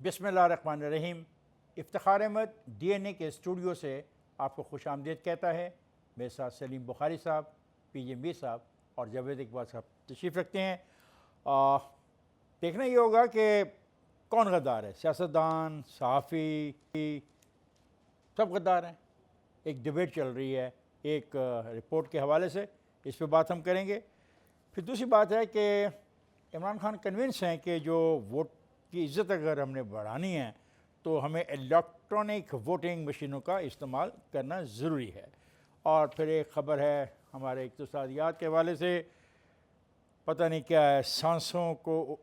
बिस्मिल्लाहिर्रहमानिर्रहीम। इफ्तिखार अहमद DNA के studio से आपको खुश आमदीद कहता है। मेरे साथ सलीम बुखारी साहब, PJ मीर साहब और जावेद इकबाल साहब तशरीफ़ रखते हैं। देखना ये होगा कि कौन गद्दार है, सियासतदान, सहाफ़ी, सब गद्दार हैं। एक डिबेट चल रही है एक रिपोर्ट के हवाले से, इस पर बात हम करेंगे। फिर दूसरी बात है कि इमरान खान कन्विंस हैं कि जो वोट की इज़्ज़त अगर हमने बढ़ानी है तो हमें इलेक्ट्रॉनिक वोटिंग मशीनों का इस्तेमाल करना ज़रूरी है। और फिर एक ख़बर है हमारे इक़्तिसादियात के हवाले से, पता नहीं क्या है, सांसों को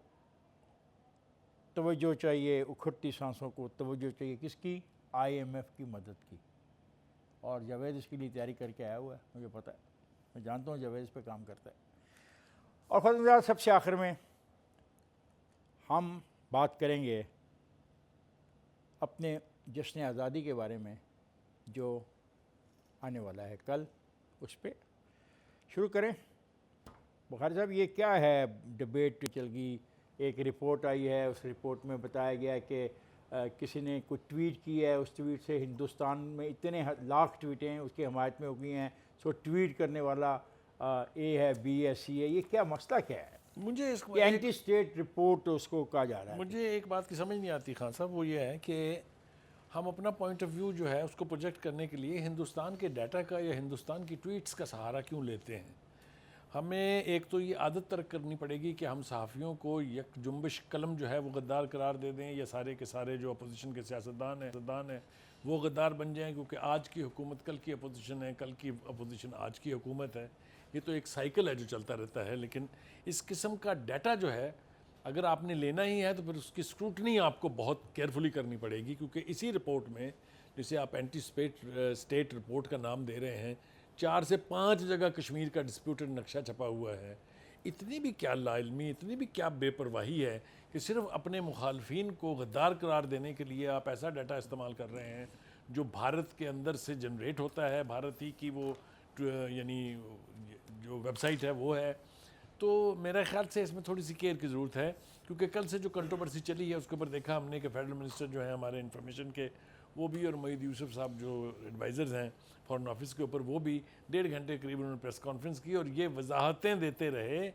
तवज्जो चाहिए, उखड़ती सांसों को तवज्जो चाहिए, किसकी? IMF की मदद की। और जावेद इसके लिए तैयारी करके आया हुआ है, मुझे पता है, मैं जानता हूँ जावेद इस पर काम करता है। और ख़ुद सबसे आखिर में हम बात करेंगे अपने जश्न आज़ादी के बारे में जो आने वाला है कल, उस पर शुरू करें। बुखारी साहब, ये क्या है डिबेट चल गई, एक रिपोर्ट आई है, उस रिपोर्ट में बताया गया है कि किसी ने कुछ ट्वीट की है, उस ट्वीट से हिंदुस्तान में इतने लाख ट्वीटें उसकी हमायत में हो गई हैं, सो ट्वीट करने वाला A है, B है, C है, ये क्या मसला क्या है? मुझे इस एंटी स्टेट रिपोर्ट उसको कहा जा रहा है। मुझे एक बात की समझ नहीं आती खान साहब, वो ये है कि हम अपना पॉइंट ऑफ व्यू जो है उसको प्रोजेक्ट करने के लिए हिंदुस्तान के डाटा का या हिंदुस्तान की ट्वीट्स का सहारा क्यों लेते हैं। हमें एक तो ये आदत तर्क करनी पड़ेगी कि हम सहाफ़ियों को एक जुम्बिश कलम जो है वो गद्दार करार दे दें, या सारे के सारे जो अपोजिशन के सियासतदान हैं वो गद्दार बन जाएं, क्योंकि आज की हुकूमत कल की अपोजिशन है, कल की अपोजिशन आज की हुकूमत है। ये तो एक साइकिल है जो चलता रहता है। लेकिन इस किस्म का डाटा जो है अगर आपने लेना ही है तो फिर उसकी स्क्रूटनी आपको बहुत केयरफुली करनी पड़ेगी, क्योंकि इसी रिपोर्ट में, जिसे आप एंटी स्टेट रिपोर्ट का नाम दे रहे हैं, 4 से 5 जगह कश्मीर का डिस्प्यूटेड नक्शा छपा हुआ है। इतनी भी क्या लाइल्मी, इतनी भी क्या बेपरवाही है कि सिर्फ अपने मुखालफिन को गद्दार करार देने के लिए आप ऐसा डाटा इस्तेमाल कर रहे हैं जो भारत के अंदर से जनरेट होता है, भारत ही की वो यानी जो वेबसाइट है वो है। तो मेरे ख्याल से इसमें थोड़ी सी केयर की ज़रूरत है, क्योंकि कल से जो कंट्रोवर्सी चली है उसके ऊपर देखा हमने कि फेडरल मिनिस्टर जो है हमारे इंफॉर्मेशन के, वो भी, और मोईद यूसुफ साहब जो एडवाइज़र्स हैं फॉरेन ऑफिस के ऊपर, वो भी 1.5 घंटे करीब उन्होंने प्रेस कॉन्फ्रेंस की और ये वजाहतें देते रहे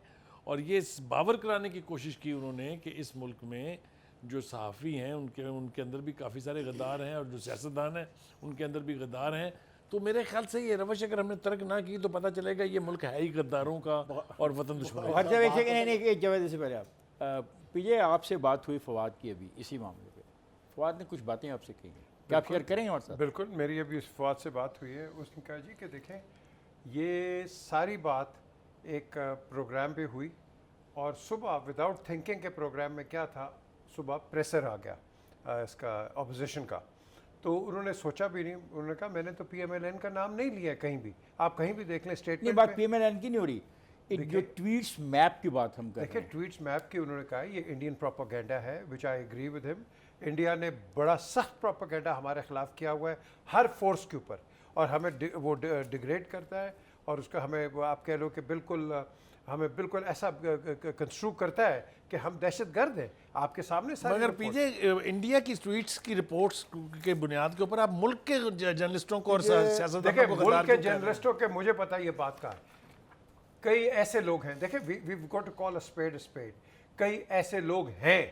और ये बावर कराने की कोशिश की उन्होंने कि इस मुल्क में जो सहाफ़ी हैं उनके अंदर भी काफ़ी सारे गद्दार हैं, और जो सियासतदान हैं उनके अंदर भी गद्दार हैं। तो मेरे ख्याल से ये रवश अगर हमने तर्क ना की तो पता चलेगा ये मुल्क है ही गद्दारों का और वतन दुश्मनों का। जवाब से पहले आप PJ, आपसे बात हुई फवाद की अभी इसी मामले पे, फवाद ने कुछ बातें आपसे कही हैं, क्या आप शेयर करेंगे हमारे साथ? बिल्कुल, मेरी अभी उस फवाद से बात हुई है। उसने कहा जी कि देखें, ये सारी बात एक प्रोग्राम पे हुई और सुबह विदाउट थिंकिंग के प्रोग्राम में क्या था, सुबह प्रेशर आ गया इसका अपोजिशन का, तो उन्होंने सोचा भी नहीं। उन्होंने कहा मैंने तो PMLN का नाम नहीं लिया है कहीं भी, आप कहीं भी देख लें स्टेटमेंट। नहीं, बात PMLN की नहीं हो रही, एक जो ट्वीट्स मैप की बात हम कर रहे हैं। देखिए, ट्वीट्स मैप की उन्होंने कहा ये इंडियन प्रोपेगेंडा है, which I agree with him. India ने बड़ा सख्त प्रोपेगेंडा हमारे खिलाफ किया हुआ है हर फोर्स के ऊपर, और हमें वो डिग्रेड करता है, और उसका हमें वो आप कह लो कि बिल्कुल हमें बिल्कुल ऐसा कंस्ट्रू करता है कि हम दहशतगर्द हैं। आपके सामने मगर PJ, इंडिया की ट्वीट्स की रिपोर्ट्स के बुनियाद के ऊपर आप मुल्क के जर्नलिस्टों को और सियासतदानों को मुल्क के जर्नलिस्टों के, मुझे पता है ये बात का है, कई ऐसे लोग हैं, देखिए we got to call a spade, कई ऐसे लोग हैं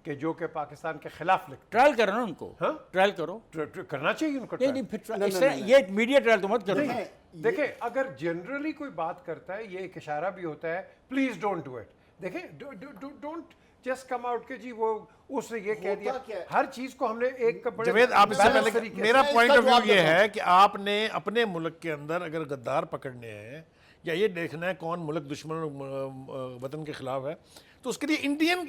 कि जो कि पाकिस्तान के खिलाफ लिखते। ट्रायल करो ना उनको, ट्रायल करो, करना चाहिए उनको। नहीं फिर ये मीडिया ट्रायल तो मत करो। देखिए, अगर जनरली कोई बात करता है, ये एक इशारा भी होता है, प्लीज डोंट डू इट। देखिए, डोंट जस्ट कम आउट के जी वो उसने ये कह दिया, हर चीज को हमने एक जवेद, आप इससे पहले, मेरा पॉइंट ऑफ व्यू ये है कि आपने अपने मुल्क के अंदर अगर गद्दार पकड़ने हैं या ये देखना है कौन मुल्क दुश्मन वतन के खिलाफ है, तो उसके लिए इंडियन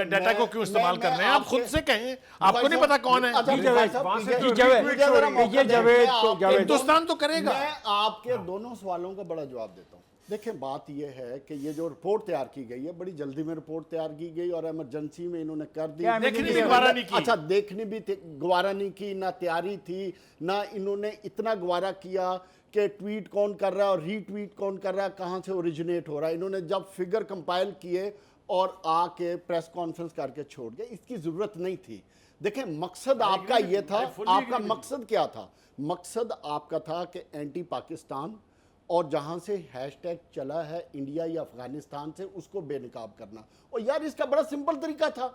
डाटा को क्यों इस्तेमाल कर रहे हैं? आप खुद से कहें, आपको नहीं पता कौन है। हिंदुस्तान तो करेगा। मैं आपके दोनों सवालों का बड़ा जवाब देता हूँ। देखें, बात यह है कि ये जो रिपोर्ट तैयार की गई है, बड़ी जल्दी में रिपोर्ट तैयार की गई और इमरजेंसी में इन्होंने कर दी। देखने भी गवारा नहीं की। अच्छा, देखने भी गवारा नहीं की, ना तैयारी थी, ना इन्होंने इतना गवारा किया कि ट्वीट कौन कर रहा है और रीट्वीट कौन कर रहा है, कहाँ से ओरिजिनेट हो रहा है। इन्होंने जब फिगर कंपाइल किए और आके प्रेस कॉन्फ्रेंस करके छोड़ गए, इसकी ज़रूरत नहीं थी। देखें, मकसद आपका ये था, आपका मकसद क्या था? मकसद आपका था कि एंटी पाकिस्तान और जहां से हैशटैग चला है इंडिया या अफगानिस्तान से, उसको बेनकाब करना। और यार इसका बड़ा सिंपल तरीका था,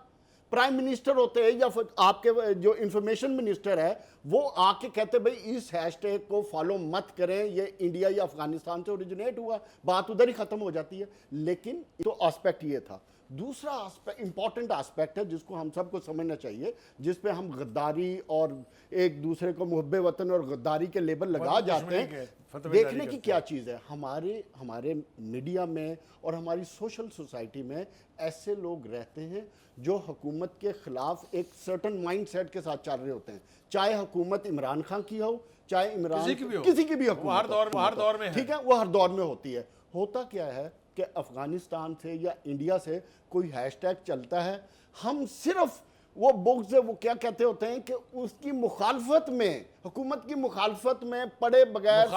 प्राइम मिनिस्टर होते हैं या फिर आपके जो इंफॉर्मेशन मिनिस्टर है वो आके कहते भाई इस हैशटैग को फॉलो मत करें, ये इंडिया या अफगानिस्तान से ओरिजिनेट हुआ, बात उधर ही खत्म हो जाती है। लेकिन तो एस्पेक्ट ये था। दूसरा इंपॉर्टेंट एस्पेक्ट है जिसको हम सबको समझना चाहिए, जिस पे हम गद्दारी और एक दूसरे को मुहब्बे वतन और गद्दारी के लेबल लगा जाते हैं। देखने की क्या चीज़ है, हमारे मीडिया में और हमारी सोशल सोसाइटी में ऐसे लोग रहते हैं जो हुकूमत के खिलाफ एक सर्टन माइंडसेट के साथ चल रहे होते हैं, चाहे हुकूमत इमरान खान की हो, चाहे इमरान किसी की भी हुकूमत, हर दौर में, ठीक है, वो हर दौर में होती है। होता क्या है कि अफगानिस्तान से या इंडिया से कोई हैशटैग चलता है, हम सिर्फ वो बुक्स से वो क्या कहते होते हैं कि उसकी मुखालफत में, हुकूमत की मुखालफत में पड़े बगैर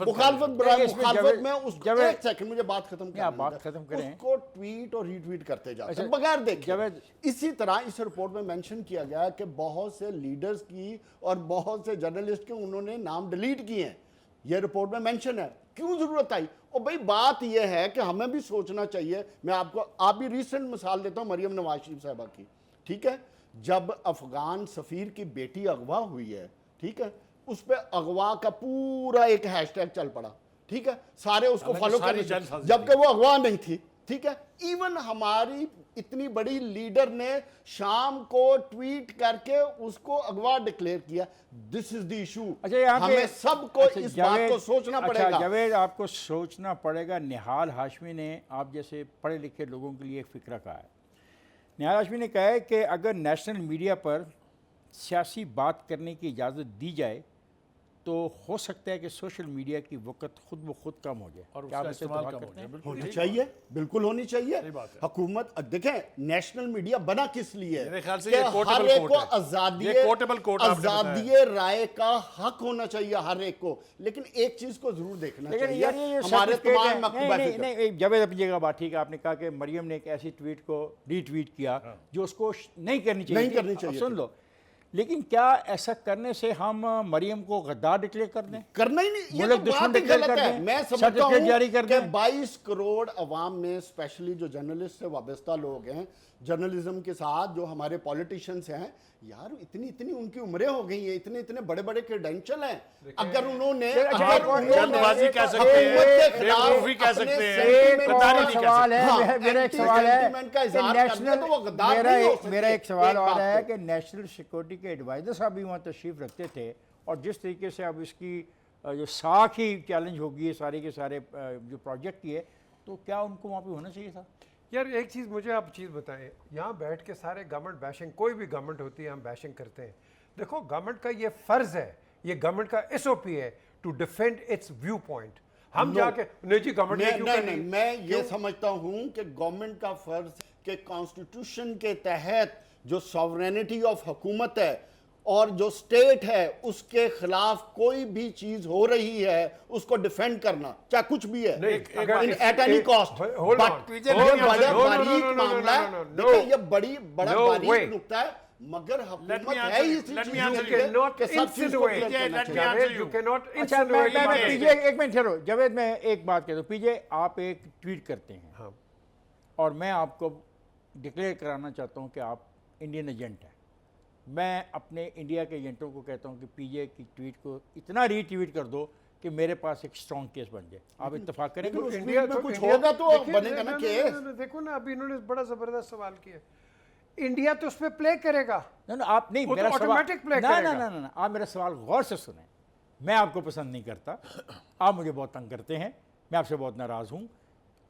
मुखालफत में उसको, एक सेकंड मुझे बात खत्म करें, उसको ट्वीट और रीट्वीट करते जाते हैं बगैर देखे। इसी तरह इस रिपोर्ट में मेंशन किया गया कि बहुत से लीडर्स की और बहुत से जर्नलिस्ट के उन्होंने नाम डिलीट किए हैं, ये रिपोर्ट में मेंशन है। क्यों जरूरत आई? और भाई बात यह है कि हमें भी सोचना चाहिए। मैं आप भी रिसेंट मिसाल देता हूं मरियम नवाज शरीफ साहबा की, ठीक है, जब अफगान सफीर की बेटी अगवा हुई है, ठीक है, उस पर अगवा का पूरा एक हैशटैग चल पड़ा, ठीक है, सारे उसको फॉलो कर रहे थे जबकि वो अगवा नहीं थी, ठीक है। इवन हमारी इतनी बड़ी लीडर ने शाम को ट्वीट करके उसको अगवा डिक्लेयर किया। This is the issue. अच्छा, हमें सबको इस बात को सोचना पड़ेगा। जावेद, आपको सोचना पड़ेगा। निहाल हाशमी ने आप जैसे पढ़े लिखे लोगों के लिए एक फिक्रा कहा है। निहाल हाशमी ने कहा है कि अगर नेशनल मीडिया पर सियासी बात करने की इजाज़त दी जाए तो हो सकता है कि सोशल मीडिया की वक़्त खुद ब खुद कम हो जाए और उसका इस्तेमाल कम हो जाए। होनी चाहिए, बिल्कुल होनी चाहिए। हुकूमत देखें, नेशनल मीडिया बना किस लिए है? मेरे ख्याल से हर एक को आज़ादी राय का हक होना चाहिए, हर एक को। लेकिन एक चीज़ को जरूर देखना चाहिए, हमारे तमाम जावेद अपनी जगह बात ठीक है। आपने कहा कि मरियम ने एक ऐसी ट्वीट को रीट्वीट किया जो उसको नहीं करनी चाहिए, सुन लो। लेकिन क्या ऐसा करने से हम मरियम को गद्दार डिक्लेयर कर दें? करना ही नहीं, ये तो बात ही गलत है। मैं समझता हूं कि 22 करोड़ अवाम में, स्पेशली जो जर्नलिस्ट से वाबस्ता लोग हैं, जर्नलिज्म के साथ जो हमारे पॉलिटिशियंस हैं, यार इतनी उनकी उम्रें हो गई हैं, इतने बड़े क्रेडेंशियल हैं। अगर उन्होंने जल्दबाजी कह सकते हैं, बेवकूफी कह सकते हैं, मेरा एक सवाल और है कि नेशनल सिक्योरिटी के एडवाइजर साहब भी वहाँ तशरीफ रखते थे, और जिस तरीके से अब इसकी जो साख ही चैलेंज होगी सारे के सारे जो प्रोजेक्ट की है, तो क्या उनको वहाँ पे होना चाहिए था? यार एक चीज़ मुझे आप चीज़ बताएं, यहाँ बैठ के सारे गवर्नमेंट बैशिंग, कोई भी गवर्नमेंट होती है हम बैशिंग करते हैं। देखो, गवर्नमेंट का ये फ़र्ज़ है, ये गवर्नमेंट का SOP है to defend its view point. हम जाके नहीं जी गवर्नमेंट मैं ये समझता हूँ कि गवर्नमेंट का फ़र्ज़ के कॉन्स्टिट्यूशन के तहत जो सॉवरेनिटी ऑफ हुकूमत है और जो स्टेट है उसके खिलाफ कोई भी चीज हो रही है उसको डिफेंड करना, चाहे कुछ भी है, एट एनी कॉस्ट। बारीक मामला है, देखिए ये बड़ा बारीक नुक्ता है, मगर हुकूमत है इसी चीज के सब चीज को एक मिनट ठहरो जावेद, मैं एक बात कह दूं। पीजे, आप एक ट्वीट करते हैं और मैं आपको डिक्लेयर कराना चाहता हूं कि आप इंडियन एजेंट हैं। मैं अपने इंडिया के एजेंटों को कहता हूं कि पीजे की ट्वीट को इतना रीट्वीट कर दो कि मेरे पास एक स्ट्रॉन्ग केस बन जाए। आप इत्तेफाक करेंगे? तो इंडिया में कुछ होगा तो बनेगा ना केस। देखो ना, अभी इन्होंने बड़ा जबरदस्त सवाल किया, इंडिया तो उस पर प्ले करेगा ना, आप नहीं, मेरा ऑटोमेटिक प्ले करेगा। ना, आप मेरा सवाल गौर से सुने। मैं आपको पसंद नहीं करता, आप मुझे बहुत तंग करते हैं, मैं आपसे बहुत नाराज़ हूँ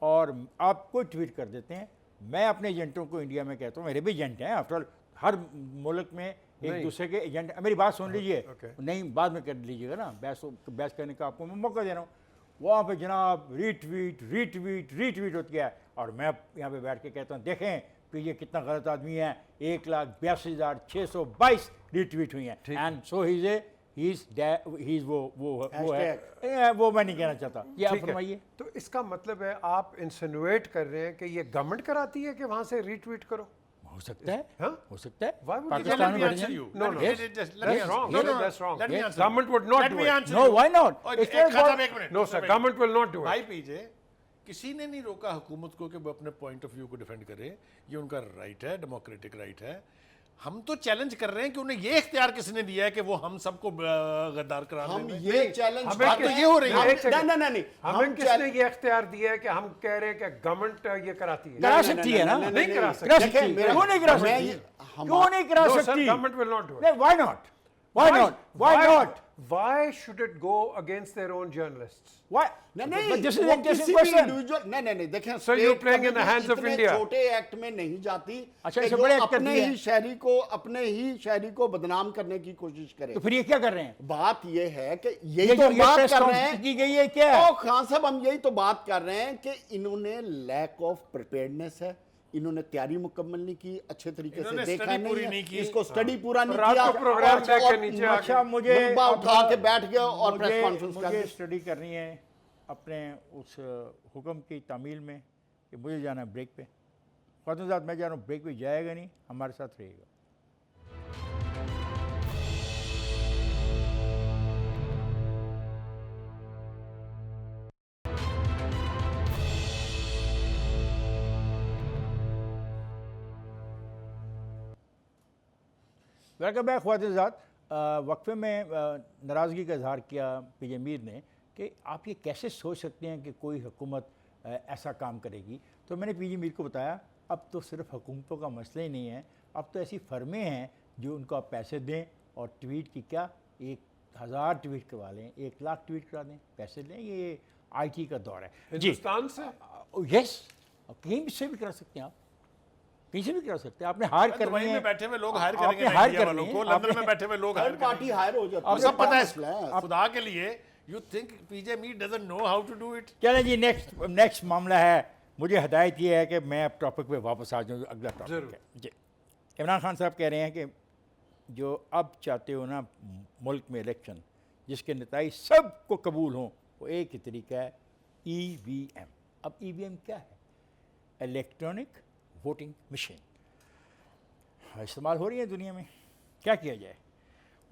और आप कोई ट्वीट कर देते हैं। मैं अपने एजेंटों को इंडिया में कहता हूँ, मेरे भी एजेंट हैं, आफ्टर ऑल हर मुल्क में एक दूसरे के एजेंट। मेरी बात सुन लीजिए, नहीं बाद में कर लीजिएगा ना, बहस करने का आपको मैं मौका दे रहा हूँ। वहाँ पे जनाब रीट्वीट होती है और मैं यहाँ पे बैठ के कहता हूँ देखें पीजे कितना गलत आदमी है, 1,82,622 रीट्वीट हुई हैं, and so he is a he is वो है वो मैं नहीं कहना चाहता। ये आप ठीक है। फरमाइए। तो इसका मतलब है आप इंसिनुएट कर रहे हैं कि ये गवर्नमेंट कराती है कि वहां से रीट्वीट करो? हो सकता है, हाँ? हो सकता है। Why would you Pakistan Let में me बढ़ answer जाए। you. No, Let no. me- Yes. just- let That's me- wrong. No, No, no, that's wrong. Let me Yes. answer. Government would not Let do me it. answer No, you. why not? और It's एक not खासा about- एक minute. No, sir. Government will not do it. भाई पीजे, किसी ने नहीं रोका हुकूमत को कि वो अपने पॉइंट ऑफ व्यू को डिफेंड करे, ये उनका राइट है, डेमोक्रेटिक राइट है। हम तो चैलेंज कर रहे हैं कि उन्हें ये इख्तियार किसने दिया है कि वो हम सबको गद्दार करार हम दें? ये चैलेंज हमें बात तो ये हो रही है। एक सेकंड। नहीं हमें किसने ये इख्तियार दिया है कि हम कह रहे हैं कि गवर्नमेंट ये कराती है? करा सकती है ना, नहीं करा सकती। करा देखिए, सकती है। मेरा- क्यों नहीं करा मैं सकती? ये- क्यों नहीं करा No, sir, सकती? government will not do it. नहीं, why not? Why not? Why not? Why should it go against their own journalists? Why? नहीं But this is वो an interesting किसी भी question. individual- नहीं देखें So you're state playing in the कभी भी hands of इतने India. छोटे एक्ट में नहीं जाती अच्छा, कि इससे जो बड़े act अपने करती है। ही शहरी को बदनाम करने की कोशिश करे। तो फिर ये क्या कर रहे हैं? बात ये है कि ये यही जो तो ये बात press कर रहे conference हैं की गई है क्या है? ओ खान साहब, हम यही तो बात कर रहे हैं कि इन्होंने लैक ऑफ प्रिपेयर्डनेस है, इन्होंने तैयारी मुकम्मल नहीं की, अच्छे तरीके से इन्होंने देखा study पूरी नहीं नहीं है, की। इसको स्टडी पूरा नहीं रात किया को प्रोग्राम और- देख के और नीचे आ अच्छा, मुझे मुलबा उठा के बैठ गया और मुझे- प्रेस कॉन्फ्रेंस कर मुझे दी। स्टडी करनी है अपने उस हुक्म की तामील में कि मुझे जाना है ब्रेक पे। ख़ातून साहब, मैं जा रहा हूँ ब्रेक पे, जाएगा नहीं, हमारे साथ रहेगा। Welcome back. ख़वातीन साहब, वक्फे में नाराज़गी का इजहार किया पीजे मीर ने कि आप ये कैसे सोच सकते हैं कि कोई हुकूमत ऐसा काम करेगी। तो मैंने पीजे मीर को बताया, अब तो सिर्फ हुकूमतों का मसला ही नहीं है, अब तो ऐसी फर्में हैं जो उनको आप पैसे दें और ट्वीट की क्या 1000 ट्वीट करवा लें, 1 लाख ट्वीट करा दें, पैसे लें। ये IT का दौर है जी। हिंदुस्तान से यस, कहीं से भी करा सकते हैं आप, कहीं से भी करा सकते हैं। आपने हायर करनी दुबई है, में बैठे हुए लोग हायर आपने करेंगे हायर इंडिया करनी वालों है, को, लंदन आपने- में बैठे हुए लोग हायर हर पार्टी करेंगे। हायर हो जाती और है, सब पता मसला है खुदा के लिए, you think PJ Mir doesn't know how to do it? चलें जी, नेक्स्ट मामला है। मुझे हदायत ये है कि मैं अब टॉपिक पे वापस आ जाऊँ, जो अगला टॉपिक ज़रूर। है जी। इमरान खान साहब कह रहे हैं कि जो अब चाहते हो ना मुल्क में इलेक्शन जिसके नताइज सबको कबूल हों, वो एक ही तरीका है EVM। अब EVM क्या है? इलेक्ट्रॉनिक वोटिंग मशीन इस्तेमाल हो रही है दुनिया में। क्या किया जाए?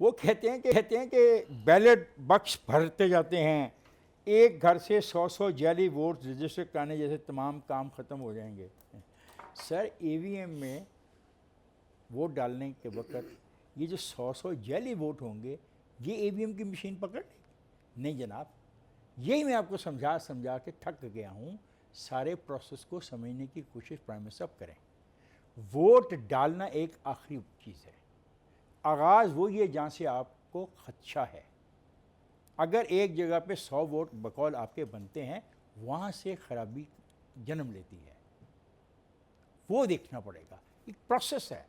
वो कहते हैं कि बैलेट बक्स भरते जाते हैं, एक घर से 100 जाली वोट रजिस्टर कराने जैसे तमाम काम ख़त्म हो जाएंगे। सर, EVM में वोट डालने के वक्त ये जो 100 जाली वोट होंगे, ये EVM की मशीन पकड़ लेगी? नहीं जनाब, यही मैं आपको समझा के थक गया हूँ। सारे प्रोसेस को समझने की कोशिश प्राइम मिनिस्टर साहब करें। वोट डालना एक आखिरी चीज़ है, आगाज़ वो ये जहाँ से आपको खदशा है। अगर एक जगह पे 100 वोट बकौल आपके बनते हैं, वहाँ से खराबी जन्म लेती है, वो देखना पड़ेगा। एक प्रोसेस है,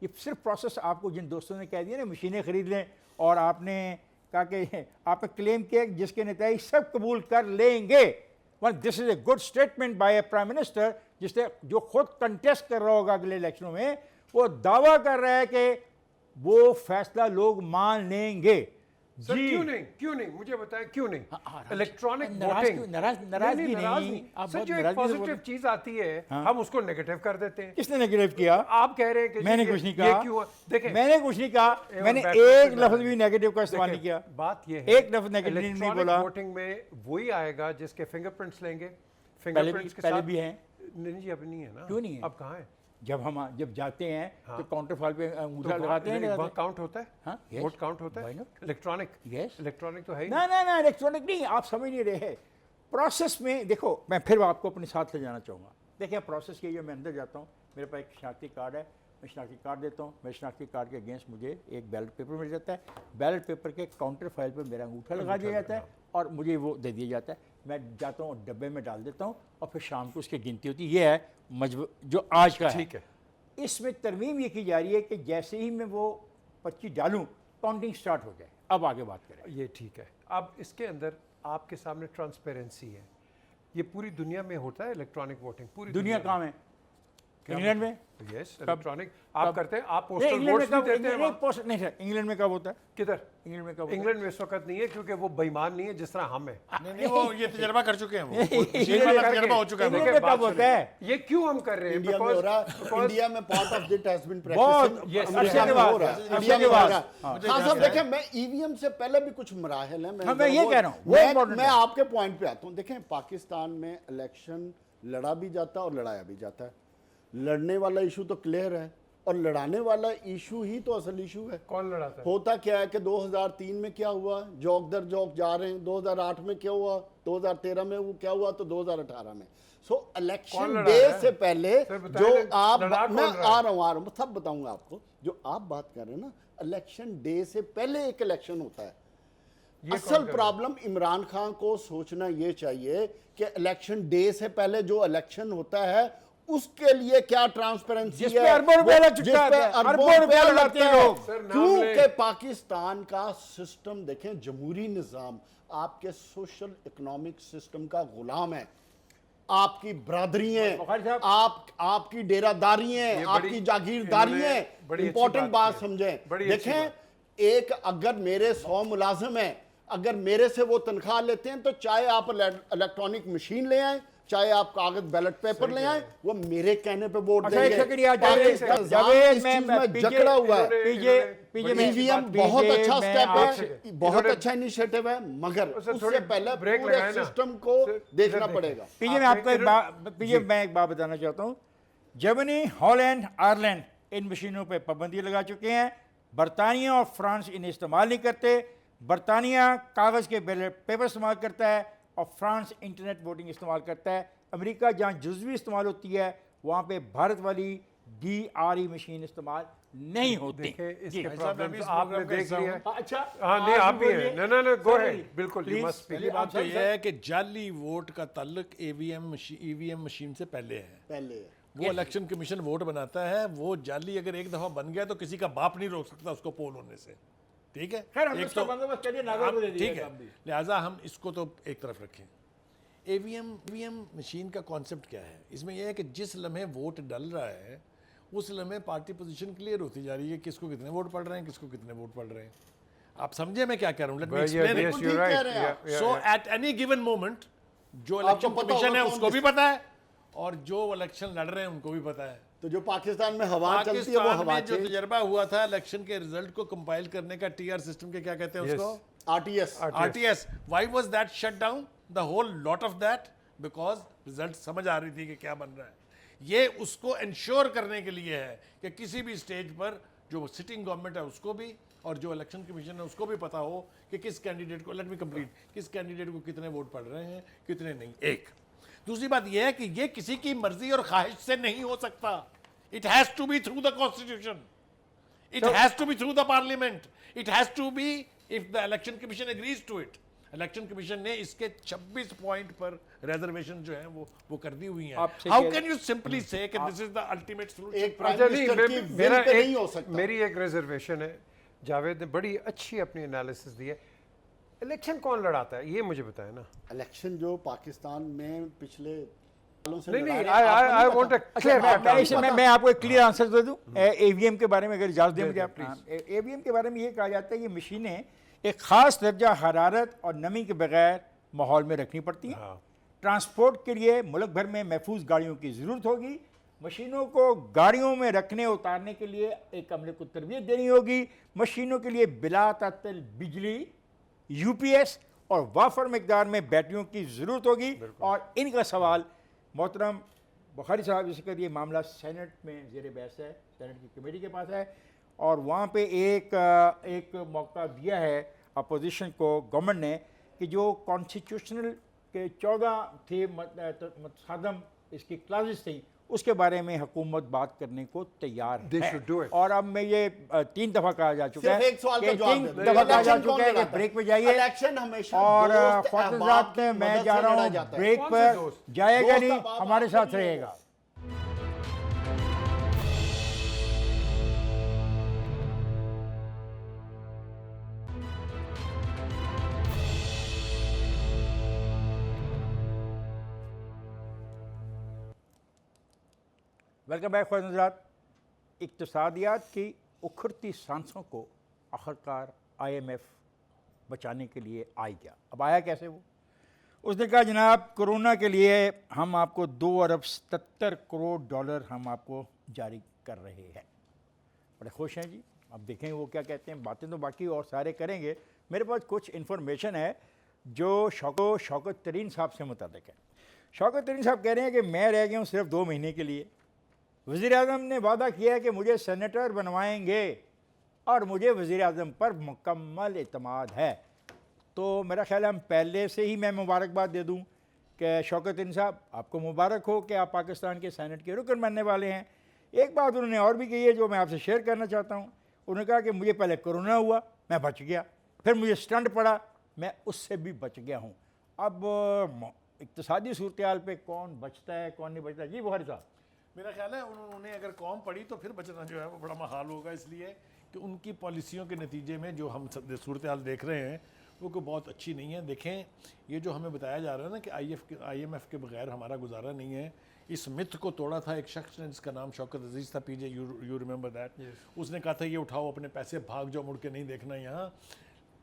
ये सिर्फ प्रोसेस। आपको जिन दोस्तों ने कह दिया ना मशीनें ख़रीद लें, और आपने कहा कि आपने क्लेम किया कि जिसके नतीजे सब कबूल कर लेंगे, one this is a good statement by A prime minister, जिसने जो खुद कंटेस्ट कर रहा होगा अगले इलेक्शनों में, वो दावा कर रहा है कि वो फैसला लोग मान लेंगे। सर क्यों नहीं मुझे बताएं क्यों नहीं? इलेक्ट्रॉनिक नाराज वोटिंग क्यों- नाराजगी नहीं, आप सर बहुत जो एक नाराजगी से पॉजिटिव बोल- चीज आती है हम उसको नेगेटिव कर देते हैं। किसने नेगेटिव किया? आप कह रहे हैं कि मैंने ये- कुछ नहीं ये कहा। क्यों? देखें, मैंने कुछ नहीं कहा, एवं मैंने बैक एक पे लफ्ज भी नेगेटिव का इस्तेमाल नहीं देखिए, किया। बात ये है एक लफ्ज नेगेटिव नहीं इलेक्ट्रॉनिक बोला। वोटिंग में वही आएगा जिसके फिंगरप्रिंट्स लेंगे, पहले फिंगरप्रिंट्स के पहले साथ भी हैं। नहीं जी, अभी नहीं है ना। क्यों नहीं है? अब कहाँ है? जब जाते हैं हाँ। तो काउंटर फॉल पे अंगूठा तो लगाते हैं, वहाँ काउंट होता है? हाँ, yes. वोट काउंट होता Why है? not? Electronic Yes. इलेक्ट्रॉनिक तो है ही ना ना ना, इलेक्ट्रॉनिक नहीं, आप समझ नहीं रहे। प्रोसेस में देखो, मैं फिर आपको अपने साथ ले जाना चाहूँगा। देखिए प्रोसेस ये, जो मैं अंदर जाता हूँ, मेरे पास एक शनाख्ती कार्ड है, मैं शनाख्ती कार्ड देता हूँ, मैं शनाख्ती कार्ड के अगेंस्ट मुझे एक बैलेट पेपर मिल जाता है, बैलेट पेपर के काउंटर फाइल पर मेरा अंगूठा लगा दिया जाता है और मुझे वो दे दिया जाता है। मैं जाता हूँ डब्बे में डाल देता हूँ और फिर शाम को उसकी गिनती होती है। ये है जो आज का है। ठीक है। इसमें तरमीम ये की जा रही है कि जैसे ही मैं वो 25 डालूं, काउंटिंग स्टार्ट हो जाए। अब आगे बात करें। ये ठीक है। अब इसके अंदर आपके सामने ट्रांसपेरेंसी है। ये पूरी दुनिया में होता है इलेक्ट्रॉनिक वोटिंग, पूरी दुनिया में। कहाँ है? इंग्लैंड में यस इलेक्ट्रॉनिक आप कब? करते हैं, आप नहीं, पोस्टल इंग्लैंड में वोट्स नहीं कब देते हैं नहीं, वहाँ? पोस्ट नहीं सर, इंग्लैंड में कब होता है? किधर? इंग्लैंड में कब होता है? इंग्लैंड में इस वक्त नहीं है क्योंकि वो बेईमान नहीं है जिस तरह हम हैं। नहीं वो ये तजर्बा कर चुके हैं वो इंग्लैंड वाला में तजर्बा हो चुका है वो। इंग्लैंड में कब होता है? ये क्यों हम कर रहे हैं? इंडिया में हो रहा है, इंडिया में part of that has been बहुत, प्रैक्टिसिंग, yes, अमेरिका अरसे में के हो बाद, रहा है, अरसे इंडिया के में हो बाद। रहा है। हाँ। खान साहब देखें, मैं ईवीएम से पहले भी कुछ मराहल है, हाँ, मैं ये कह रहा हूँ, वो important मैं है। आपके पॉइंट पे आता हूँ। देखें, पाकिस्तान में इलेक्शन लड़ा भी जाता है और लड़ाया भी जाता है। लड़ने वाला इशू तो क्लियर है और लड़ाने वाला इशू ही तो असल इशू है। कौन लड़ाता है? होता क्या है कि 2003 में क्या हुआ, जौक दर जौक जा रहे हैं। 2008 में क्या हुआ, 2013 में वो क्या हुआ, तो 2018 में। सो कौन इलेक्शन लड़ा डे रहा है? से पहले सर बताइए जो ना, आप, लड़ा कौन मैं रहा है? आ रहा हूँ सब बताऊंगा आपको। जो आप बात कर रहे हैं ना, इलेक्शन डे से पहले एक इलेक्शन होता है। ये असल कौन कर रहा है? प्रॉब्लम इमरान खान को सोचना ये चाहिए कि इलेक्शन डे से पहले जो इलेक्शन होता है उसके लिए क्या ट्रांसपेरेंसी जिस है, पे अरबों रुपया लग जिस चुका पे है, अरबों अरबों रुपया रुपया लगते लगाते हैं हैं लोग। सर, नाम क्योंकि ले। पाकिस्तान का सिस्टम देखें, जमहूरी निजाम आपके सोशल इकोनॉमिक सिस्टम का गुलाम है। आपकी बरादरी है, बुखारी साहब। आपकी डेरादारी है, ये आपकी बड़ी- जागीरदारी इन्होंने है। बड़ी अच्छी इंपॉर्टेंट बात बात की है। समझें। बड़ी अच्छी देखें, एक अगर मेरे 100 मुलाजिम हैं, अगर मेरे से वो तनख्वाह लेते हैं तो चाहे आप इलेक्ट्रॉनिक मशीन ले आए, चाहे आप कागज बैलेट पेपर ले आए, वो मेरे कहने पे वोट अच्छा, देंगे। एक सेकंड यार, पाकिस्तान जावेद इस मैं चीज में पीछे- जकड़ा हुआ है। पीजे में ईवीएम पीजे बहुत अच्छा में स्टेप आपसे- है, बहुत अच्छा इनिशिएटिव है, मगर उससे उससे थोड़ी पहले ब्रेक पूरे लगाए ना। सिस्टम को सर, देखना इधर पड़ेगा। पीजे में आपने आपको एक इधर- बात, पीजे मैं एक बात बताना चाहता हूँ। जर्मनी, हॉलैंड, आयरलैंड इन मशीनों पे पाबंदी लगा चुके हैं। बरतानिया और फ्रांस इन्हें इस्तेमाल नहीं करते। बरतानिया कागज़ के बैलेट पेपर इस्तेमाल करता है और फ्रांस इंटरनेट वोटिंग इस्तेमाल करता है। अमेरिका जहाँ जुज़वी इस्तेमाल होती है वहाँ पे भारत वाली DRE मशीन इस्तेमाल नहीं होती। देखिए जी। इसके भाई साहब, मैं प्रॉब्लम्स भी इस आपने प्रोग्राम का देख हिस्सा लिया हूँ। है। अच्छा, हाँ नहीं आप भी बोलिए। हैं। नहीं गो Sorry, है बिल्कुल यू please, मस्ट पहले पहली बात आप तो सर- यह है कि जाली वोट का ताल्लुक ईवीएम मशीन से पहले है। पहले वो इलेक्शन कमीशन वोट बनाता है, वो जाली अगर एक दफा बन गया तो किसी का बाप नहीं रोक सकता उसको पोल होने से। ठीक है, खैर, हम एक इसका बंदोबस्त करिए, नागर को दे दीजिए ठीक है, काम भी। लिहाजा हम इसको तो एक तरफ रखें। ईवीएम मशीन का कॉन्सेप्ट क्या है? इसमें यह है कि जिस लम्हे वोट डल रहा है उस लम्हे पार्टी पोजीशन क्लियर होती जा रही है, किसको कितने वोट पड़ रहे हैं, किसको कितने वोट पड़ रहे हैं। आप समझे मैं क्या कह रहा हूँ? Let me explain it. बिल्कुल ठीक कह रहे हैं आप। सो एट एनी गिवन मोमेंट जो आपको इलेक्शन पता कमीशन होगा है कौन उसको भी किस- पता है और जो इलेक्शन लड़ रहे हैं उनको भी पता है। तो जो पाकिस्तान में हवा चलती है वो पाकिस्तान हवा में जो तजर्बा हुआ था इलेक्शन के रिजल्ट को कंपाइल करने का, टीआर सिस्टम के क्या कहते हैं Yes. उसको? RTS RTS. Why was that shut down? The whole lot of that because result समझ आ रही थी कि क्या बन रहा है। ये उसको इंश्योर करने के लिए है कि किसी भी स्टेज पर जो सिटिंग गवर्नमेंट है उसको भी और जो इलेक्शन कमीशन है उसको भी पता हो कि किस कैंडिडेट को, लेट मी कंप्लीट, किस कैंडिडेट को कितने वोट पड़ रहे हैं, कितने नहीं। एक दूसरी बात यह है कि ये किसी की मर्जी और ख्वाहिश से नहीं हो सकता। It has to be through the constitution, it has to be through the parliament, it has to be if the election commission agrees to it. Election commission ने इसके 26 पॉइंट पर रिजर्वेशन जो है वो कर दी हुई है। आप सही हाउ कह कैन यू सिंपली से कि this is the ultimate solution? एक प्राइम अच्छा नहीं, मिनिस्टर की मेरा विल पे नहीं हो एक सकता। मेरी एक रिजर्वेशन है। जावेद ने बड़ी अच्छी अपनी एनालिसिस दी है। इलेक्शन कौन लड़ाता है ये मुझे बताएं ना। इलेक्शन जो पाकिस्तान में पिछले सालों से नहीं लड़ा नहीं रहे हैं, आपको आई नहीं वांट पता? अ क्लियर मैं आपको एक क्लियर आंसर दे दूं। ईवीएम के बारे में अगर इजाज़त दें मुझे आप। ईवीएम के बारे में ये कहा जाता है कि मशीनें एक ख़ास दर्जा हरारत और नमी के बगैर माहौल में रखनी पड़ती हैं। हाँ। ट्रांसपोर्ट के लिए मुल्क भर में महफूज गाड़ियों की ज़रूरत होगी। मशीनों को गाड़ियों में रखने उतारने के लिए एक अमले को तरबियत देनी होगी। मशीनों के लिए बिला तातल बिजली, UPS और वाफर मकदार में बैटरियों की ज़रूरत होगी। और इनका सवाल मोहतरम बुखारी साहब, जिसका ये मामला सेनेट में ज़ेर बहस है, सेनेट की कमेटी के पास है और वहाँ पे एक मौका दिया है अपोजिशन को गवर्नमेंट ने कि जो कॉन्स्टिट्यूशनल के 14 थे मतसादम इसकी क्लासेस थी उसके बारे में हुकूमत बात करने को तैयार They है। should do it. और अब मैं ये 3 दफा कहा जा चुका सिर्फ है एक सवाल का कि जवाब 3 दे दो। दफा कहा जा इलेक्शन कौन चुका है कि लड़ाता है? ब्रेक पे जाइए। इलेक्शन हमेशा और दोस्त ख्वाजा अहबाब साहब की मैं मदद जा से रहा लड़ा हूँ जाता है। ब्रेक कौन से पर, दोस्त? जाएगा दोस्त नहीं, अहबाब हमारे आपके साथ नहीं रहेगा। वेलकम बैक ख्वाहिश हज़रात। इक़्तिसादियात की उखड़ती सांसों को आखिरकार IMF बचाने के लिए आ गया। अब आया कैसे वो? उसने कहा जनाब कोरोना के लिए हम आपको 2 अरब 77 करोड़ डॉलर हम आपको जारी कर रहे हैं। बड़े खुश हैं जी। अब देखें वो क्या कहते हैं। बातें तो बाकी और सारे करेंगे। मेरे पास कुछ इन्फॉर्मेशन है जो शौकत तरीन साहब से मुताबिक है। शौकत तरीन साहब कह रहे हैं कि मैं रह गया हूँ सिर्फ 2 महीने के लिए। वज़ीर-ए-आज़म ने वादा किया है कि मुझे सेनेटर बनवाएंगे और मुझे वज़ीर-ए-आज़म पर मुकम्मल एतमाद है। तो मेरा ख्याल है हम पहले से ही मैं मुबारकबाद दे दूं कि शौकत तरीन साहब आपको मुबारक हो कि आप पाकिस्तान के सेनेट के रुकन बनने वाले हैं। एक बात उन्होंने और भी कही है जो मैं आपसे शेयर करना चाहता हूँ। उन्होंने कहा कि मुझे पहले कोरोना हुआ, मैं बच गया, फिर मुझे स्टंट पड़ा, मैं उससे भी बच गया हूँ। अब इक़्तिसादी सूरत-ए-हाल पे कौन बचता है कौन नहीं बचता? जी बुखारी साहब। मेरा ख्याल है उन्होंने अगर कौम पड़ी तो फिर बचना जो है वो बड़ा महाल होगा, इसलिए कि उनकी पॉलिसियों के नतीजे में जो हम सूरत हाल देख रहे हैं वो कोई बहुत अच्छी नहीं है। देखें ये जो हमें बताया जा रहा है ना कि IMF के बगैर हमारा गुजारा नहीं है, इस मिथ को तोड़ा था एक शख्स ने जिसका नाम शौकत अजीज़ था। PJ you remember that? उसने कहा था ये उठाओ अपने पैसे, भाग जाओ, मुड़ के नहीं देखना यहाँ।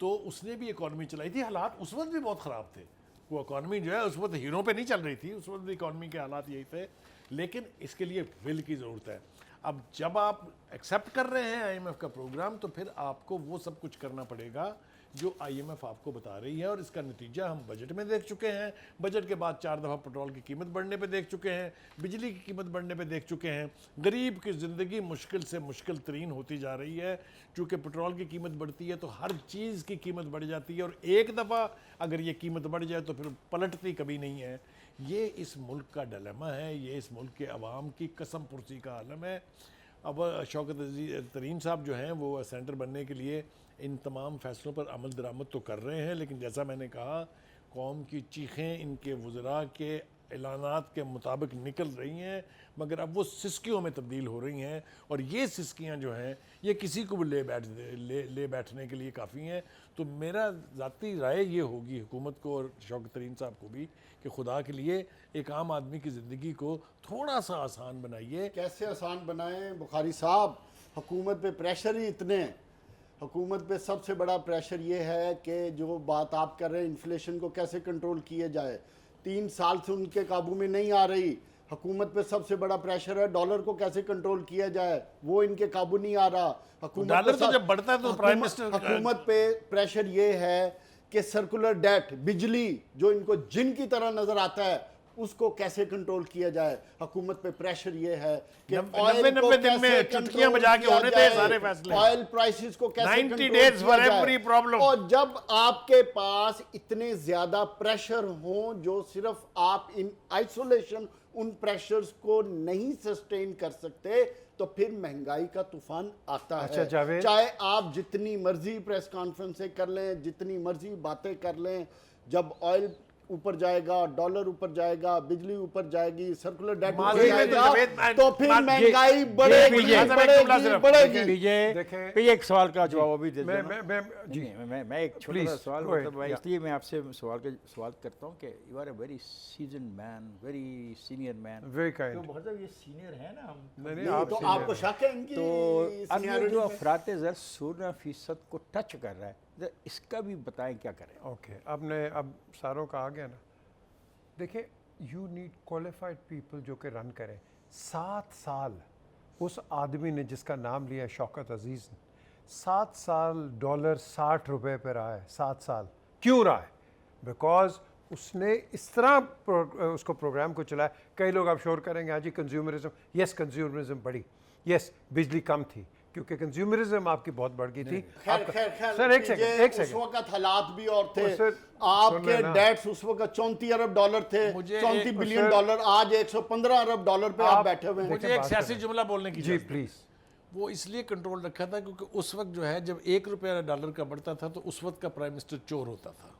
तो उसने भी इकॉनमी चलाई थी। हालात उस वक्त भी बहुत ख़राब थे। वो इकॉनमी जो है उस वक्त हीरों पे नहीं चल रही थी, उस वक्त इकॉनमी के हालात यही थे। लेकिन इसके लिए विल की ज़रूरत है। अब जब आप एक्सेप्ट कर रहे हैं IMF का प्रोग्राम तो फिर आपको वो सब कुछ करना पड़ेगा जो IMF आपको बता रही है, और इसका नतीजा हम बजट में देख चुके हैं। बजट के बाद 4 दफ़ा पेट्रोल की कीमत बढ़ने पे देख चुके हैं, बिजली की कीमत बढ़ने पे देख चुके हैं। गरीब की ज़िंदगी मुश्किल से मुश्किल तरीन होती जा रही है। चूँकि पेट्रोल की कीमत बढ़ती है तो हर चीज़ की कीमत बढ़ जाती है, और एक दफ़ा अगर ये कीमत बढ़ जाए तो फिर पलटती कभी नहीं है। ये इस मुल्क का डिलेमा है, ये इस मुल्क के अवाम की कसम पुरसी का आलम है। अब शौकत तरीन साहब जो हैं वो सेंटर बनने के लिए इन तमाम फैसलों पर अमल दरामद तो कर रहे हैं, लेकिन जैसा मैंने कहा कौम की चीखें इनके वज़रा के ऐलानात के मुताबिक निकल रही हैं, मगर अब वो सिस्कियों में तब्दील हो रही हैं, और ये सिस्कियाँ जो हैं ये किसी को भी ले बैठने के लिए काफ़ी हैं। तो मेरा ज़ाती राय ये होगी हुकूमत को और शौकत तरीन साहब को भी कि खुदा के लिए एक आम आदमी की ज़िंदगी को थोड़ा सा आसान बनाइए। कैसे आसान बनाएं बुखारी साहब? हुकूमत पे प्रेशर ही इतने हैं। हुकूमत पे सबसे बड़ा प्रेशर ये है कि जो बात आप कर रहे हैं इन्फ्लेशन को कैसे कंट्रोल किया जाए, 3 साल से उनके काबू में नहीं आ रही। हुकूमत पे सबसे बड़ा प्रेशर है डॉलर को कैसे कंट्रोल किया जाए, वो इनके काबू नहीं आ रहा। डॉलर तो जब बढ़ता है तो प्राइम मिनिस्टर हुकूमत पे प्रेशर ये है कि सर्कुलर डेट, बिजली जो इनको जिन की तरह नजर आता है उसको कैसे कंट्रोल किया जाए। हुकूमत पे प्रेशर ये है कि ऑयल को कैसे चुटकियां बजा के होने थे सारे फैसले, ऑयल प्राइसेस को कैसे 90 days for every problem। और जब आपके पास इतने ज्यादा प्रेशर हो जो सिर्फ आप इन आइसोलेशन उन प्रेशर्स को नहीं सस्टेन कर सकते तो फिर महंगाई का तूफान आता अच्छा, है। जावेद, चाहे आप जितनी मर्जी प्रेस कॉन्फ्रेंसें कर लें, जितनी मर्जी बातें कर लें, जब ऑयल ऊपर जाएगा, डॉलर ऊपर जाएगा, बिजली ऊपर जाएगी, सर्कुलर डेट ऊपर जाएगा, तो फिर महंगाई बढ़ेगी बढ़ेगी। एक सवाल का जवाब अभी दे मैं एक छोटा सा सवाल, मतलब इसलिए मैं आपसे सवाल करता हूँ कि you are a very season man, very senior man. Very kind. तो मतलब ये सीनियर है ना हम, नहीं आप तो आपको शक है इनकी? तो अब ये जो अफरात ज़र 16% को टच कर रहा है, इसका भी बताएं क्या करें। ओके, आपने अब सारों का आ गया ना। देखिए, यू नीड क्वालिफाइड पीपल जो कि रन करें। 7 साल उस आदमी ने जिसका नाम लिया शौकत अजीज़ ने, 7 साल डॉलर 60 रुपए पे रहा है। 7 साल क्यों रहा है? बिकॉज उसने इस तरह उसको प्रोग्राम को चलाया। कई लोग अब शोर करेंगे हाँ जी कंज्यूमरिज्म, यस कंज्यूमरिज्म बढ़ी, यस बिजली कम थी क्योंकि कंज्यूमरिज्म आपकी बहुत बढ़ गई थी। सर एक सेकंड, उस वक्त हालात भी और थे। आपके डेट्स उस वक्त 34 अरब डॉलर थे, 34 बिलियन डॉलर, आज 115 अरब डॉलर पे आप बैठे हुए हैं। मुझे एक सियासी जुमला बोलने की जी प्लीज। वो इसलिए कंट्रोल रखा था क्योंकि उस वक्त जो है जब 1 रुपया डॉलर का बढ़ता था तो उस वक्त का प्राइम मिनिस्टर चोर होता था।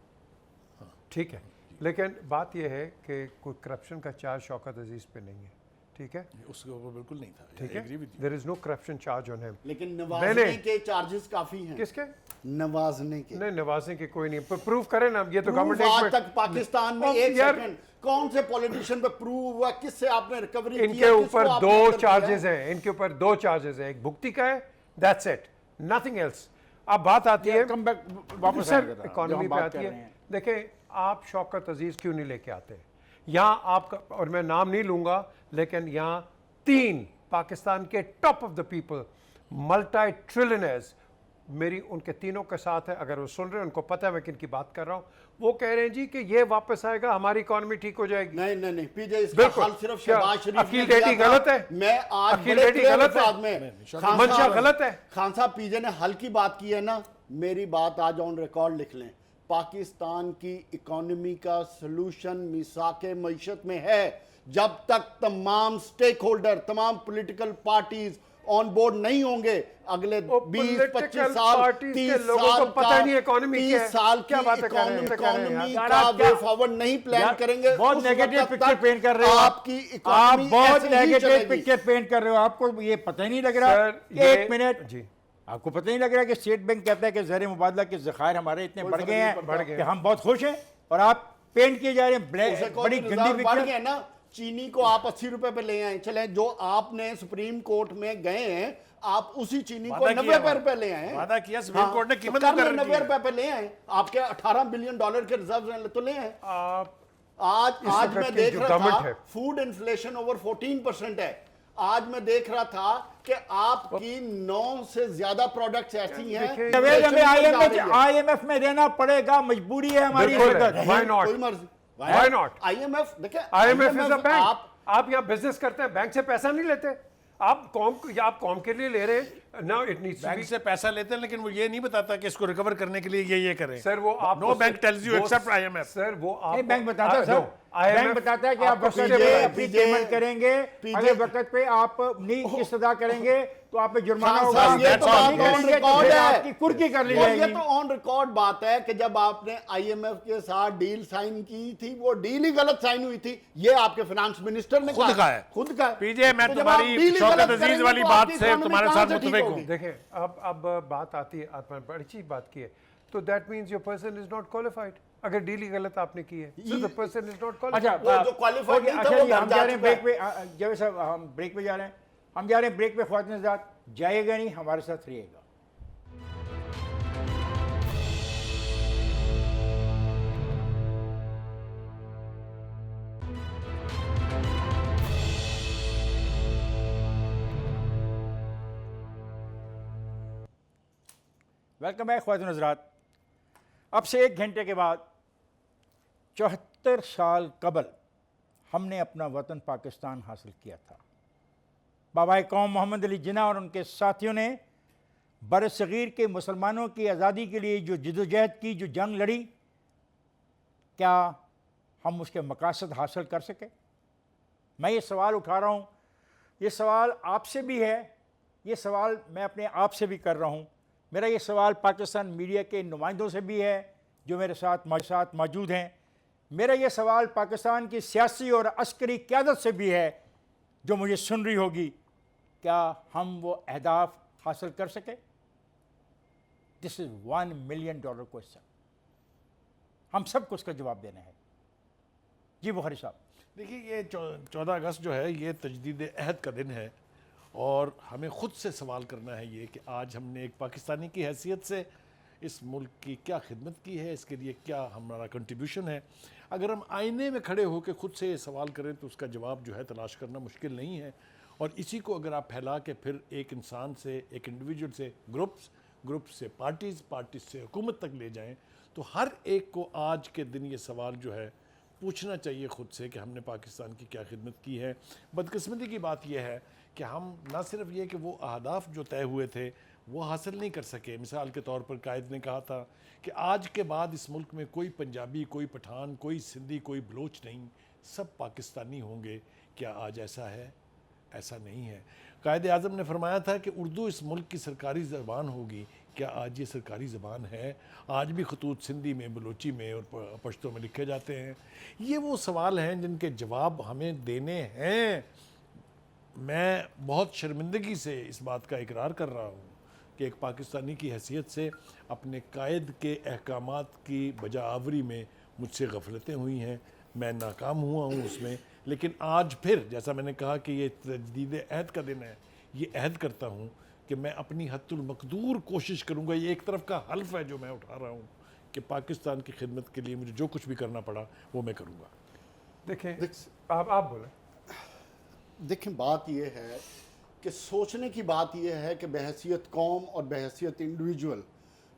ठीक है, लेकिन बात यह है कि कोई करप्शन का चार्ज शौकत अजीज़ पे नहीं है। ठीक है, उसके ऊपर बिल्कुल नहीं था। ठीक I agree with you. है, there is no corruption charge on him. लेकिन नवाजने के चार्जेस काफी हैं। किसके? नवाजने के। नहीं, नवाजने के कोई नहीं, प्रूव करें ना, ये तो गवर्नमेंट आज तक पाकिस्तान में एक सेकंड कौन से पॉलिटिशियन पे प्रूव हुआ, किससे आपने रिकवरी की है, इनके ऊपर किसको आपने दो अंदर किया है? चार्जेस हैं, इनके ऊपर दो चार्जेस हैं, एक भुगती का है, दैट्स इट, नथिंग एल्स। अब बात आती है कम बैक वापस सर आएंगे जरा, जो इकोनॉमी हम पे बात आती कर है। रहे हैं। देखें, आप शौकत अजीज क्यों नहीं लेके आते यहाँ? आपका, और मैं नाम नहीं लूंगा, लेकिन यहाँ 3 पाकिस्तान के top of the people multi trillioners मेरी उनके तीनों के साथ है। अगर वो सुन रहे हैं, उनको पता है मैं किन की बात कर रहा हूँ। वो कह रहे हैं जी कि ये वापस आएगा, हमारी इकोनॉमी ठीक हो जाएगी। नहीं नहीं नहीं, पीजे इसका बिल्कुल। हल सिर्फ क्या शहबाज शरीफ अकील ने किया डेडी था। गलत है? मैं आज अकील बड़े डेडी clear गलत है? अल्फाज में खान मंशा साहब- गलत है? खान साहब पीजे ने हल की बात की है ना, मेरी बात आज ऑन रिकॉर्ड लिख लें। पाकिस्तान की इकोनॉमी का सलूशन मिसाके मईशत में है। जब तक तमाम स्टेक होल्डर, तमाम पॉलिटिकल पार्टीज ऑन बोर्ड नहीं होंगे, अगले 20-25 साल, 30 लोगों को साल पता ही नहीं इकोनॉमी क्या 30 है। साल क्या की बात कर रहे हैं? इकोनॉमी यार, का आप क्या- वे फॉरवर्ड नहीं प्लान यार, करेंगे। बहुत उस नेगेटिव वक्त पिक्चर तक पेंट कर रहे हो आपकी आप इकोनॉमी बहुत ऐसे ही नेगेटिव चलेगी। पिक्चर पेंट कर रहे हो। आपको ये पता ही नहीं लग रहा। सर, ये- एक मिनट जी। आपको पता नहीं लग रहा कि स्टेट बैंक कहता है कि ज़र मुबादला के ज़खायर हमारे इतने कोई बढ़ फर्क गए नहीं हैं पड़ता। कि हम बहुत खुश हैं, और आप पेंट किए जा रहे हैं बड़ी गंदी बढ़ पिक्चर। गए ना। चीनी को आप 80 रुपए पे ले आए, चले जो आपने सुप्रीम कोर्ट में गए हैं, आप उसी चीनी को वादा 90 किया रुपए ले आए। वादा किया, सुप्रीम कोर्ट ने कीमत मुकर्रर की 90 है। रुपए पे ले आए। आपके $18 बिलियन के रिजर्व तो ले आए। आप आज वक्त मैं की देख जो रहा गवर्नमेंट था है। फूड इन्फ्लेशन ओवर 14% है। आज मैं देख रहा था कि आपकी 9 से ज्यादा प्रोडक्ट्स ऐसी हैं देखिए, जवेद, हमें inflation बढ़ रही है। IMF में रहना पड़ेगा, मजबूरी है हमारी। बिल्कुल है। हरकत। Why not? कोई मर्जी। Why not? IMF देखिए, IMF इज अ बैंक। आप आप यहाँ बिजनेस करते हैं, बैंक से पैसा नहीं लेते। आप कौम के लिए ले रहे हैं ना, इट नीड्स टू बैंक से पैसा लेते हैं, लेकिन वो ये नहीं बताता कि इसको रिकवर करने के लिए ये करें। सर वो आप no bank tells you except IMF। Sir वो आप नहीं, बैंक बताता है सर, बैंक बताता है कि आप वक्त पे अपनी पेमेंट करेंगे, अगर वक्त पे आप नहीं किस्त अदा करेंगे तो आप पे जुर्माना खान होगा। साहब, ये तो आप बात नहीं ऑन करेंगे तो रिकॉर्ड फिर है। आपकी कुर्की कर ली और ये जाएगी। तो ऑन रिकॉर्ड बात है कि जब आपने IMF के साथ डील साइन की थी, वो डील ही गलत साइन हुई थी। ये आपके फाइनेंस मिनिस्टर ने खुद कहा है। खुद का है। पीजे, मैं तो जब तुम्हारी आप डील ही शौकत गलत अजीज करेंगे वाली तो बात आपकी से इकोनॉमी तुम्हारे कहाँ साथ से ठीक मुतफिक होगी? हूँ। देखें, अब बात आती है, आपने बड़ी अच्छी बात की है, तो that means your person is not qualified. अगर डील ही गलत आपने की है, so the person is not अच्छा, qualified। वो जो qualified ओके, नहीं था, अच्छा वो जी, हम घर जा जा रहे हैं चुका है। ब्रेक पे। जब साहब हम ब्रेक पे जा रहे हैं, हम जा रहे हैं ब्रेक पे। ख्वातीन हज़रात, जाइएगा नहीं, हमारे साथ रहिएगा। वेलकम बैक ख्वातीन हज़रात। अब से 1 घंटे के बाद 74 साल कबल हमने अपना वतन पाकिस्तान हासिल किया था। बाबा कौम मोहम्मद अली जिन्ना और उनके साथियों ने बरसग़ीर के मुसलमानों की आज़ादी के लिए जो जद्दोजहद की, जो जंग लड़ी, क्या हम उसके मकासद हासिल कर सके? मैं ये सवाल उठा रहा हूँ, ये सवाल आपसे भी है, ये सवाल मैं अपने आप से भी कर रहा हूँ। मेरा ये सवाल पाकिस्तान मीडिया के नुमाइंदों से भी है जो मेरे साथ मौजूद हैं। मेरा ये सवाल पाकिस्तान की सियासी और अस्करी क़यादत से भी है जो मुझे सुन रही होगी। क्या हम वो अहदाफ हासिल कर सके? This is $1 million question. हम सबको उसका जवाब देना है। जी बुखारी साहब। देखिए, ये 14 अगस्त जो है, ये तजदीद अहद का दिन है, और हमें ख़ुद से सवाल करना है ये कि आज हमने एक पाकिस्तानी की हैसियत से इस मुल्क की क्या खिदमत की है, इसके लिए क्या हमारा कंट्रीब्यूशन है। अगर हम आईने में खड़े होकर ख़ुद से ये सवाल करें तो उसका जवाब जो है तलाश करना मुश्किल नहीं है। और इसी को अगर आप फैला के फिर एक इंसान से, एक इंडिविजुअल से ग्रुप से पार्टीज़ से हुकूमत तक ले जाएं, तो हर एक को आज के दिन ये सवाल जो है पूछना चाहिए ख़ुद से कि हमने पाकिस्तान की क्या खिदमत की है। बदकिस्मती की बात यह है कि हम ना सिर्फ ये कि वो अहदाफ जो तय हुए थे वो हासिल नहीं कर सके। मिसाल के तौर पर कायद ने कहा था कि आज के बाद इस मुल्क में कोई पंजाबी, कोई पठान, कोई सिंधी, कोई बलोच नहीं, सब पाकिस्तानी होंगे। क्या आज ऐसा है? ऐसा नहीं है। कायद आज़म ने फरमाया था कि उर्दू इस मुल्क की सरकारी ज़बान होगी। क्या आज ये सरकारी ज़बान है? आज भी खतूत सिंधी में, बलोची में और पश्तो में लिखे जाते हैं। ये वो सवाल हैं जिनके जवाब हमें देने हैं। मैं बहुत शर्मिंदगी से इस बात का इकरार कर रहा हूँ कि एक पाकिस्तानी की हैसियत से अपने कायद के अहकामात की बजावरी में मुझसे गफलतें हुई हैं, मैं नाकाम हुआ हूँ उसमें। लेकिन आज फिर जैसा मैंने कहा कि ये तजदीद अहद का दिन है, ये अहद करता हूँ कि मैं अपनी हद्दुल मकदूर कोशिश करूँगा। ये एक तरफ का हल्फ है जो मैं उठा रहा हूँ कि पाकिस्तान की खिदमत के लिए मुझे जो कुछ भी करना पड़ा वो मैं करूँगा। देखें, आप बोलें। देखें, बात यह है कि सोचने की बात यह है कि बहैसियत कौम और बहैसियत इंडिविजुअल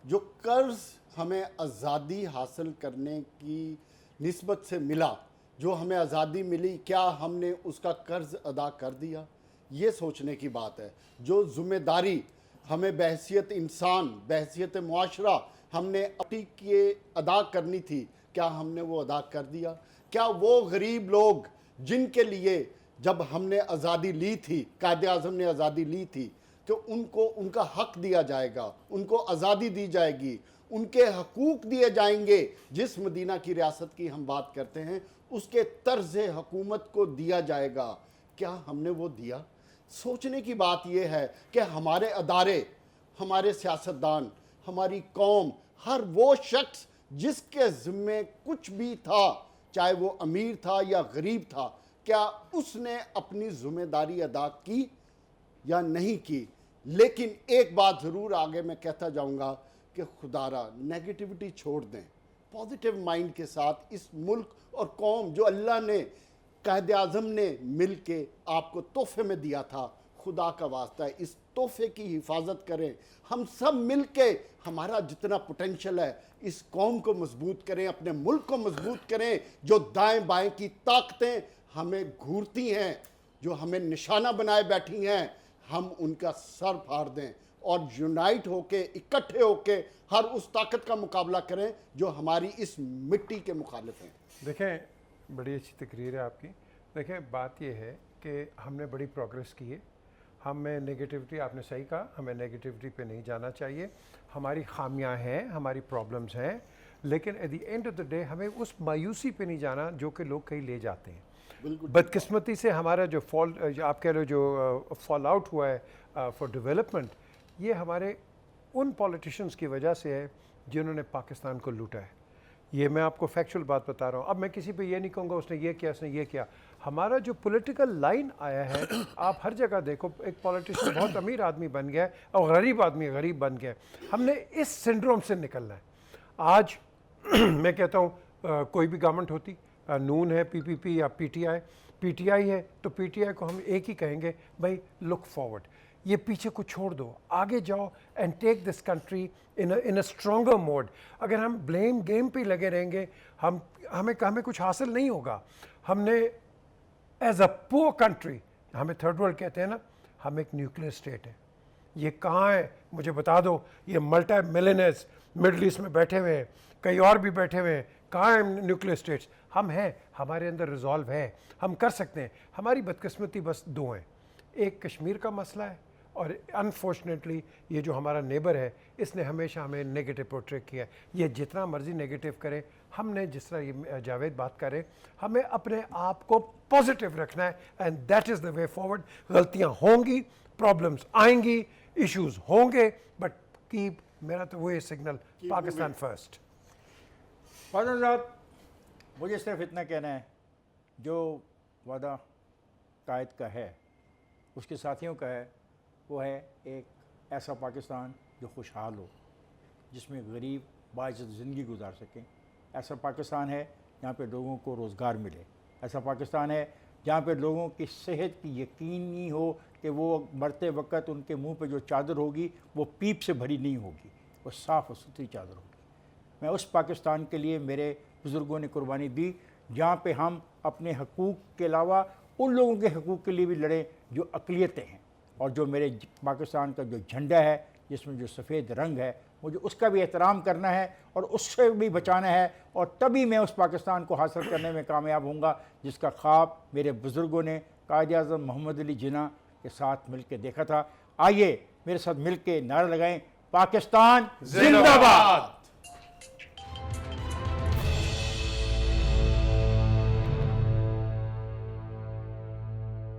जो कर्ज़ हमें आज़ादी हासिल करने की निस्बत से मिला, जो हमें आज़ादी मिली, क्या हमने उसका कर्ज़ अदा कर दिया? ये सोचने की बात है। जो ज़िम्मेदारी हमें बहैसियत इंसान, बहैसियत मुआशरा हमने अपनी के अदा करनी थी, क्या हमने वो अदा कर दिया? क्या वो गरीब लोग जिनके लिए जब हमने आज़ादी ली थी, कायद-ए-आज़म ने आज़ादी ली थी, तो उनको उनका हक दिया जाएगा, उनको आज़ादी दी जाएगी, उनके हकूक़ दिए जाएंगे। जिस मदीना की रियासत की हम बात करते हैं उसके तर्ज़ हुकूमत को दिया जाएगा। क्या हमने वो दिया? सोचने की बात यह है कि हमारे अदारे, हमारे सियासतदान, हमारी कौम, हर वो शख्स जिसके ज़िम्मे कुछ भी था, चाहे वो अमीर था या गरीब था, क्या उसने अपनी ज़िम्मेदारी अदा की या नहीं की? लेकिन एक बात ज़रूर आगे मैं कहता जाऊंगा कि खुदारा नेगेटिविटी छोड़ दें, पॉजिटिव माइंड के साथ इस मुल्क और कौम जो अल्लाह ने, कायद आज़म ने मिल के आपको तोहफे में दिया था, खुदा का वास्ता है इस तोहफे की हिफाजत करें। हम सब मिल के हमारा जितना पोटेंशल है इस कौम को मजबूत करें, अपने मुल्क को मजबूत करें। जो दाएं बाएं की ताकतें हमें घूरती हैं, जो हमें निशाना बनाए बैठी हैं, हम उनका सर फाड़ दें और यूनाइट होके, इकट्ठे होके हर उस ताकत का मुकाबला करें जो हमारी इस मिट्टी के मुखालिफ हैं। देखें, बड़ी अच्छी तकरीर है आपकी। देखें, बात यह है कि हमने बड़ी प्रोग्रेस की है। हमें नेगेटिविटी, आपने सही कहा, हमें नेगेटिविटी पे नहीं जाना चाहिए। हमारी खामियां हैं, हमारी प्रॉब्लम्स हैं, लेकिन at the end of the day हमें उस मायूसी पे नहीं जाना जो कि लोग कहीं ले जाते हैं। बदकिस्मती से हमारा जो आप कह रहे हो जो फॉल आउट हुआ है फॉर डेवलपमेंट, ये हमारे उन पॉलिटिशियंस की वजह से है जिन्होंने पाकिस्तान को लूटा है। ये मैं आपको फैक्चुअल बात बता रहा हूँ। अब मैं किसी पे ये नहीं कहूँगा उसने ये किया, उसने ये किया। हमारा जो पॉलिटिकल लाइन आया है, आप हर जगह देखो, एक पॉलिटिशियन बहुत अमीर आदमी बन गया है और गरीब आदमी गरीब बन गया है। हमने इस सिंड्रोम से निकलना है। आज मैं कहता हूँ कोई भी गवर्नमेंट होती, नून है, पीपीपी या पीटीआई है, तो पीटीआई को हम एक ही कहेंगे, भाई लुक फॉरवर्ड, ये पीछे को छोड़ दो, आगे जाओ and take this country in a stronger mode. अगर हम ब्लेम गेम पे लगे रहेंगे, हमें कुछ हासिल नहीं होगा। हमने एज अ पुअर कंट्री, हमें थर्ड वर्ल्ड कहते हैं ना, हम एक न्यूक्लियर स्टेट है। ये कहाँ है मुझे बता दो। ये मल्टी मिलियनर्स मिडल ईस्ट में बैठे हुए हैं, कहीं और भी बैठे हुए हैं, कहाँ हैं न्यूक्लियर स्टेट्स? हम हैं, हमारे अंदर रिजॉल्व है, हम कर सकते हैं। हमारी बदकिस्मती बस दो हैं, एक कश्मीर का मसला है और अनफॉर्चुनेटली ये जो हमारा नेबर है इसने हमेशा हमें नेगेटिव पोर्ट्रेट किया है। ये जितना मर्जी नेगेटिव करे, हमने जिस तरह ये जावेद बात करे, हमें अपने आप को पॉजिटिव रखना है and that is the way forward. गलतियाँ होंगी, प्रॉब्लम्स आएंगी, इश्यूज होंगे, बट कीप, मेरा तो वही सिग्नल, पाकिस्तान फर्स्ट। फादर साहब, मुझे सिर्फ इतना कहना है, जो वादा कायद का है, उसके साथियों का है, वो है एक ऐसा पाकिस्तान जो खुशहाल हो, जिसमें गरीब बाइज़्ज़त ज़िंदगी गुजार सकें। ऐसा पाकिस्तान है जहाँ पे लोगों को रोज़गार मिले। ऐसा पाकिस्तान है जहाँ पे लोगों की सेहत की यकीनी हो कि वो मरते वक्त उनके मुंह पे जो चादर होगी वो पीप से भरी नहीं होगी, वो साफ़ और सुथरी चादर होगी। मैं उस पाकिस्तान के लिए मेरे बुज़ुर्गों ने कुर्बानी दी, जहाँ पे हम अपने हकूक़ के अलावा उन लोगों के हकूक़ के लिए भी लड़ें जो अक़लियतें हैं। और जो मेरे पाकिस्तान का जो झंडा है, जिसमें जो सफ़ेद रंग है, मुझे उसका भी एहतराम करना है और उससे भी बचाना है, और तभी मैं उस पाकिस्तान को हासिल करने में कामयाब होऊंगा जिसका ख्वाब मेरे बुज़ुर्गों ने कायद-ए-आज़म मोहम्मद अली जिन्ना के साथ मिल के देखा था। आइए मेरे साथ मिल के नारा लगाएं, पाकिस्तान जिंदाबाद।